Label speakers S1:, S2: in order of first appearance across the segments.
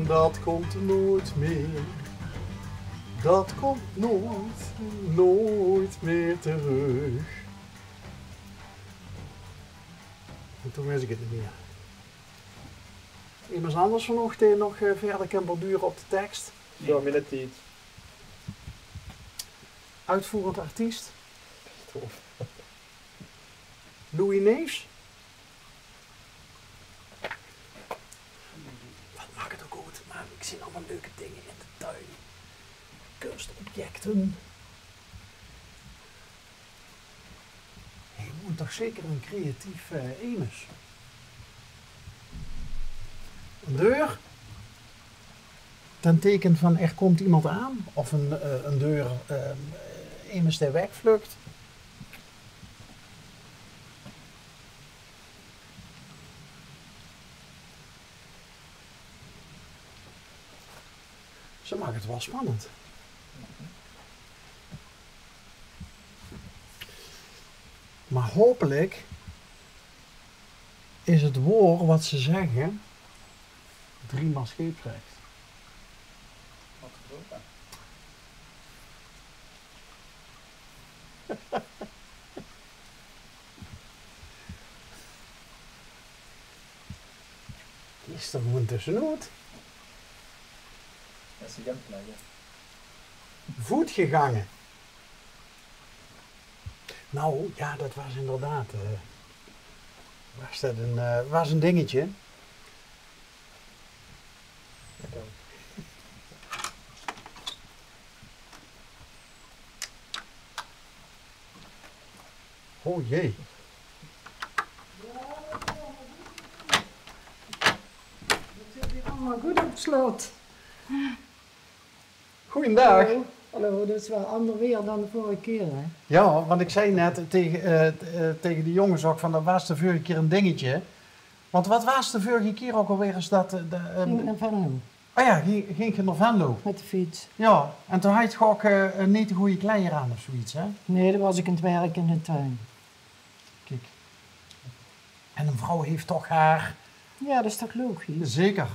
S1: dat komt nooit meer. Dat komt nooit meer terug. En toen wist ik het niet meer. Iemand anders vanochtend nog verder kan borduren op de tekst.
S2: Door midden tijd.
S1: Uitvoerend artiest. Louis Neefs. Wat maakt het ook goed, maar ik zie allemaal leuke dingen in de tuin. Kunstobjecten. Je moet toch zeker een creatief Emus. Een deur. Ten teken van er komt iemand aan. Of een deur Emus der wegvlucht. Ze maken het wel spannend. Maar hopelijk is het woord wat ze zeggen 3 maal scheepsrecht.
S2: Wat gebeurt er?
S1: Die is er gewoon tussenuit.
S2: Dat is een plekje.
S1: Voet gegangen. Nou, ja, dat was inderdaad. Was een dingetje. Oh jee.
S3: Het zit hier allemaal goed op slot.
S1: Goeiedag.
S3: Hallo. Hallo, dat is wel ander weer dan de vorige keer, hè?
S1: Ja, want ik zei net tegen de jongens ook van dat was de vorige keer een dingetje. Want wat was de vorige keer ook alweer eens dat...
S3: Ging naar Venlo
S1: Oh ja, ging je naar Venlo.
S3: met de fiets.
S1: Ja, en toen had je ook niet de goede kleren aan of zoiets, hè?
S3: Nee, dan was ik aan het werk in de tuin.
S1: Kijk. En een vrouw heeft toch haar...
S3: Ja, dat is toch logisch?
S1: Zeker.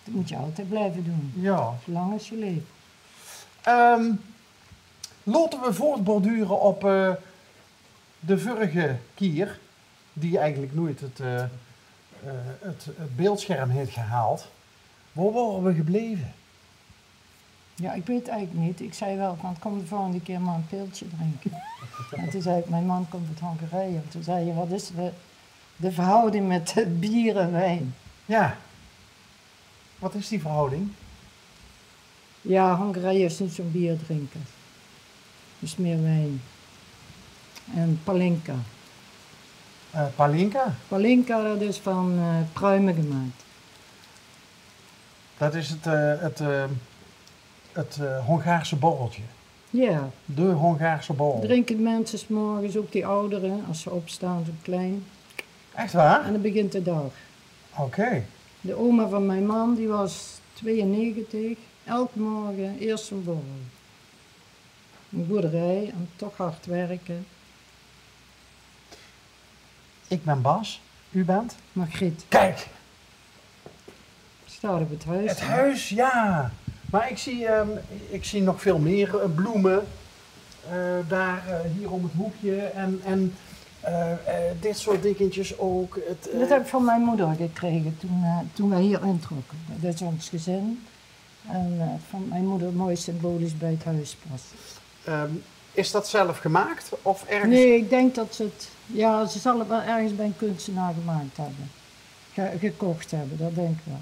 S3: Dat moet je altijd blijven doen.
S1: Ja.
S3: Zolang als je leeft.
S1: Laten we voortborduren op de vorige keer, die eigenlijk nooit het beeldscherm heeft gehaald. Waar waren we gebleven?
S3: Ja, ik weet het eigenlijk niet. Ik zei wel van, kom de volgende keer maar een piltje drinken. En toen zei ik, mijn man komt uit Hongarije. En toen zei je, wat is de verhouding met bier en wijn?
S1: Ja. Wat is die verhouding?
S3: Ja, Hongarije is niet zo'n bier drinken. Dus meer wijn. En palinka.
S1: Palinka?
S3: Palinka, dat is van pruimen gemaakt.
S1: Dat is het Hongaarse borreltje.
S3: Ja,
S1: De Hongaarse borrel.
S3: drinken mensen 's morgens, ook die ouderen, als ze opstaan, zo klein.
S1: Echt waar?
S3: En dan begint de dag.
S1: Oké.
S3: De oma van mijn man, die was 92. Elke morgen eerst een borrel. Een boerderij en toch hard werken.
S1: Ik ben Bas. U bent?
S3: Margriet,
S1: Kijk!
S3: staat op het huis.
S1: Het huis, ja. Maar ik zie nog veel meer bloemen. Daar, hier om het hoekje. En dit soort dingetjes ook.
S3: Dat heb ik van mijn moeder gekregen toen wij hier introkken. Dat is ons gezin. En van mijn moeder mooi symbolisch bij het huis past.
S1: Is dat zelf gemaakt? Of ergens?
S3: Nee, ik denk dat ze het... Ja, ze zal het wel ergens bij een kunstenaar gemaakt hebben. Gekocht hebben, dat denk ik wel.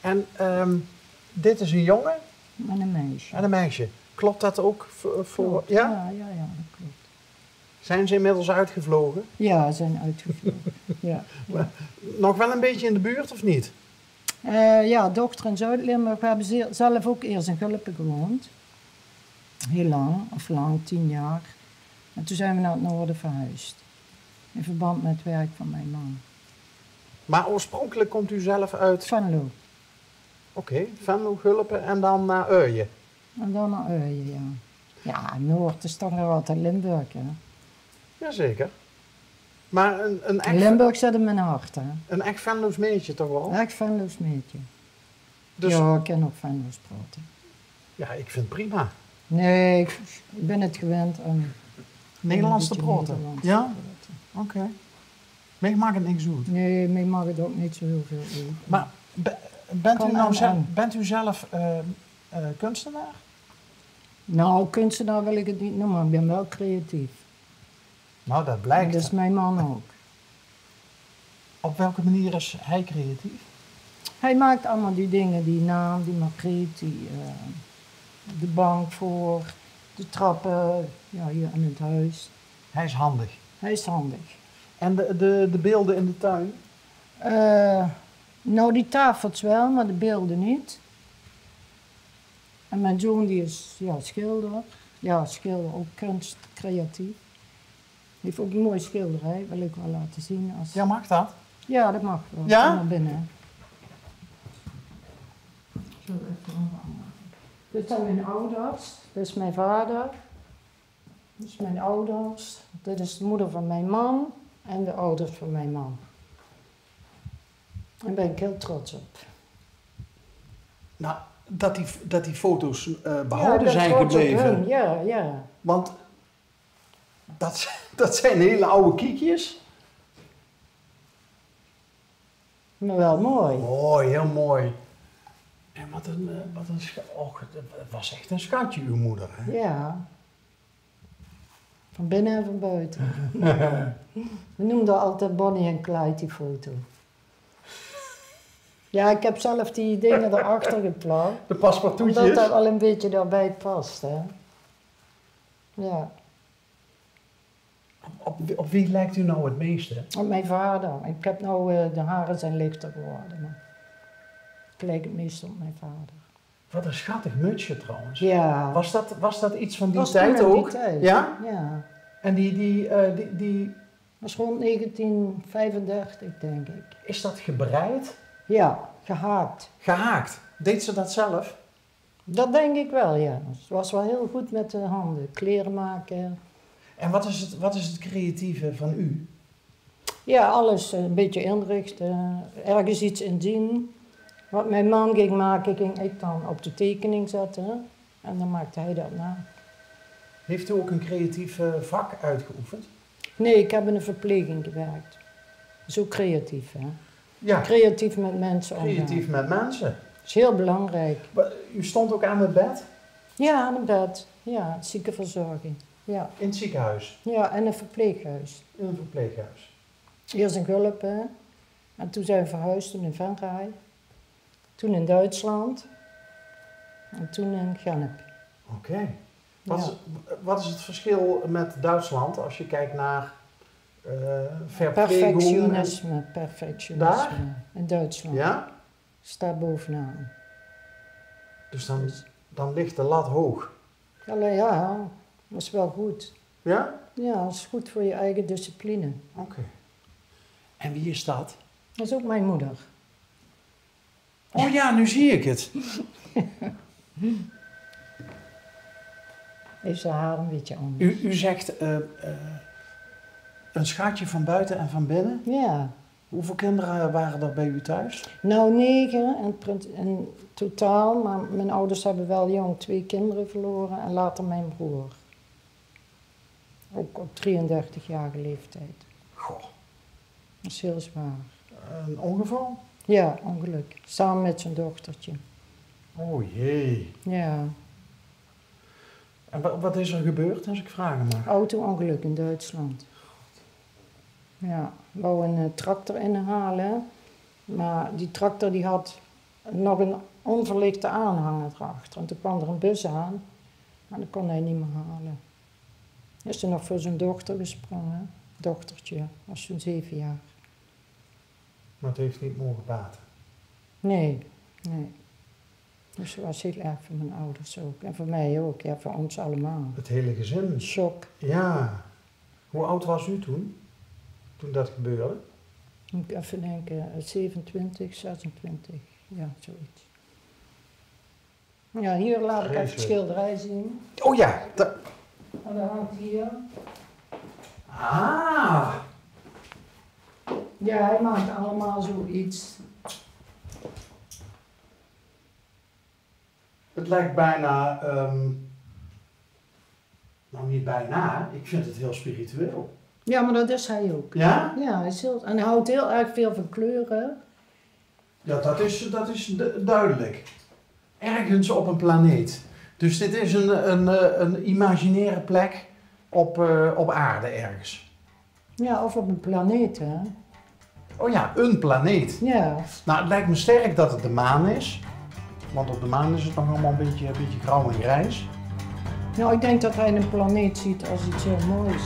S1: En dit is een jongen
S3: En een meisje.
S1: en een meisje. Klopt dat ook voor...
S3: Klopt.
S1: Ja?
S3: Ja, dat klopt.
S1: Zijn ze inmiddels uitgevlogen?
S3: Ja, ze zijn uitgevlogen. ja.
S1: Nog wel een beetje in de buurt of niet?
S3: Ja, dochter in Zuid-Limburg. We hebben zelf ook eerst in Gulpen gewoond. Heel lang, 10 jaar. En toen zijn we naar het noorden verhuisd. In verband met het werk van mijn man.
S1: Maar oorspronkelijk komt u zelf uit...
S3: Venlo.
S1: Oké, Venlo, Gulpen en dan naar Uijen.
S3: En dan naar Uijen, ja. Ja, Noord is toch nog altijd Limburg, hè.
S1: Jazeker. Maar een echt...
S3: Limburg zit in mijn hart, hè.
S1: Een echt Venlo's meetje toch wel?
S3: Echt Venlo's meetje.
S1: Dus
S3: Ja, ik ken ook Venlo's praten.
S1: ja, ik vind het prima.
S3: Nee, ik ben het gewend om
S1: Nederlands te
S3: een beetje
S1: praten?
S3: Nederlands te
S1: Ja?
S3: praten.
S1: Oké. Maar ik maak het niks doen.
S3: Nee, mij mag het ook niet zo heel veel doen.
S1: Maar bent u zelf kunstenaar?
S3: Nou, kunstenaar wil ik het niet noemen, maar ik ben wel creatief.
S1: Nou, dat
S3: En
S1: blijkt.
S3: dat is mijn man ook.
S1: Op welke manier is hij creatief?
S3: Hij maakt allemaal die dingen, die naam, die maquette, de bank voor, de trappen, ja, hier in het huis.
S1: Hij is handig.
S3: Hij is handig.
S1: En de beelden in de tuin?
S3: Nou, die tafels wel, maar de beelden niet. En mijn zoon die is schilder. Ja, schilder, ook kunst, creatief. Die heeft ook een mooie schilderij, wil ik wel laten zien. Als...
S1: Ja, mag dat?
S3: Ja, dat mag wel.
S1: Ja?
S3: Kom maar binnen. Zo, even dit zijn mijn ouders, dit is mijn vader. Dit is mijn ouders. Dit is de moeder van mijn man en de ouders van mijn man. Daar ben ik heel trots op.
S1: Nou, dat die foto's behouden
S3: Ja,
S1: zijn
S3: trots op
S1: gebleven.
S3: hun. Ja, ja.
S1: Want dat zijn hele oude kiekjes.
S3: Maar wel mooi.
S1: Mooi, heel mooi. En wat een het was echt een schatje, uw moeder. Hè?
S3: Ja. Van binnen en van buiten. We noemden haar altijd Bonnie en Clyde, die foto. Ja, ik heb zelf die dingen erachter geplakt.
S1: De paspartoutjes.
S3: Omdat dat al een beetje daarbij past, hè. Ja,
S1: Op wie lijkt u nou het meeste?
S3: op mijn vader. Ik heb nou, de haren zijn lichter geworden, maar ik lijk het meest op mijn vader.
S1: Wat een schattig mutsje trouwens.
S3: Ja.
S1: Was dat iets van die
S3: Was
S1: tijd
S3: toen in die
S1: ook?
S3: tijd.
S1: Ja?
S3: Ja.
S1: En die,
S3: Dat was rond 1935, denk ik.
S1: is dat gebreid?
S3: Ja, gehaakt.
S1: Gehaakt? Deed ze dat zelf?
S3: Dat denk ik wel, ja. Ze was wel heel goed met de handen. Kleren maken.
S1: En wat is het creatieve van u?
S3: Ja, alles een beetje inrichten. Ergens iets in zien. Wat mijn man ging maken, ging ik dan op de tekening zetten. En dan maakte hij dat na.
S1: Heeft u ook een creatief vak uitgeoefend?
S3: Nee, ik heb in een verpleging gewerkt. Zo creatief, hè.
S1: Ja,
S3: Creatief met mensen omgaan.
S1: creatief met mensen.
S3: Dat is heel belangrijk.
S1: Maar u stond ook aan het bed
S3: Ja, aan het bed. Ja, ziekenverzorging. Ja.
S1: in het ziekenhuis,
S3: Ja, en een verpleeghuis.
S1: in een verpleeghuis.
S3: Eerst in Gulpen. En toen zijn we verhuisd, toen in Venray. Toen in Duitsland. En toen in Gennep.
S1: Oké.
S3: Ja.
S1: Wat is het verschil met Duitsland als je kijkt naar verpleging?
S3: Perfectionisme.
S1: Daar?
S3: In Duitsland.
S1: Ja?
S3: Staat bovenaan.
S1: Dus dan ligt de lat hoog.
S3: Alleen ja, dat is wel goed.
S1: Ja?
S3: Ja, dat is goed voor je eigen discipline.
S1: Oké. En wie is dat?
S3: Dat is ook mijn moeder.
S1: Oh ja, nu zie ik het.
S3: Heeft ze haar een beetje anders.
S1: U zegt een schatje van buiten en van binnen.
S3: Ja.
S1: Hoeveel kinderen waren er bij u thuis?
S3: Nou, 9 in totaal, maar mijn ouders hebben wel jong 2 kinderen verloren en later mijn broer. Ook op 33-jarige leeftijd.
S1: Goh,
S3: Dat is heel zwaar.
S1: een ongeval?
S3: Ja, ongeluk. Samen met zijn dochtertje.
S1: Oh jee.
S3: Ja.
S1: En wat is er gebeurd, als ik vragen mag?
S3: Auto-ongeluk in Duitsland. Ja, wou een tractor inhalen, maar die tractor die had nog een onverlichte aanhanger erachter. En toen kwam er een bus aan en dat kon hij niet meer halen. Is er nog voor zijn dochter gesprongen. Dochtertje, was toen 7 jaar.
S1: Maar het heeft niet mogen baten.
S3: Nee, nee. Dus dat was heel erg voor mijn ouders ook. En voor mij ook, ja, voor ons allemaal.
S1: Het hele gezin.
S3: Shock.
S1: Ja. Hoe oud was u toen dat gebeurde?
S3: Moet ik even denken, 27, 26, ja, zoiets. Ja, hier laat ik even het
S1: Vreselijk.
S3: schilderij zien.
S1: Oh ja.
S3: En dat hangt hier.
S1: Ah.
S3: Ja, hij maakt allemaal zoiets.
S1: Het lijkt bijna, nou niet bijna, ik vind het heel spiritueel.
S3: Ja, maar dat is hij ook.
S1: Ja?
S3: Ja, hij is en hij houdt heel erg veel van kleuren.
S1: Ja, dat is duidelijk. Ergens op een planeet. Dus dit is een imaginaire plek op aarde ergens.
S3: Ja, of op een planeet, hè.
S1: Oh ja, een planeet.
S3: Ja.
S1: Nou, het lijkt me sterk dat het de maan is. Want op de maan is het nog allemaal een beetje grauw en grijs.
S3: Nou, ik denk dat hij een planeet ziet als iets heel moois.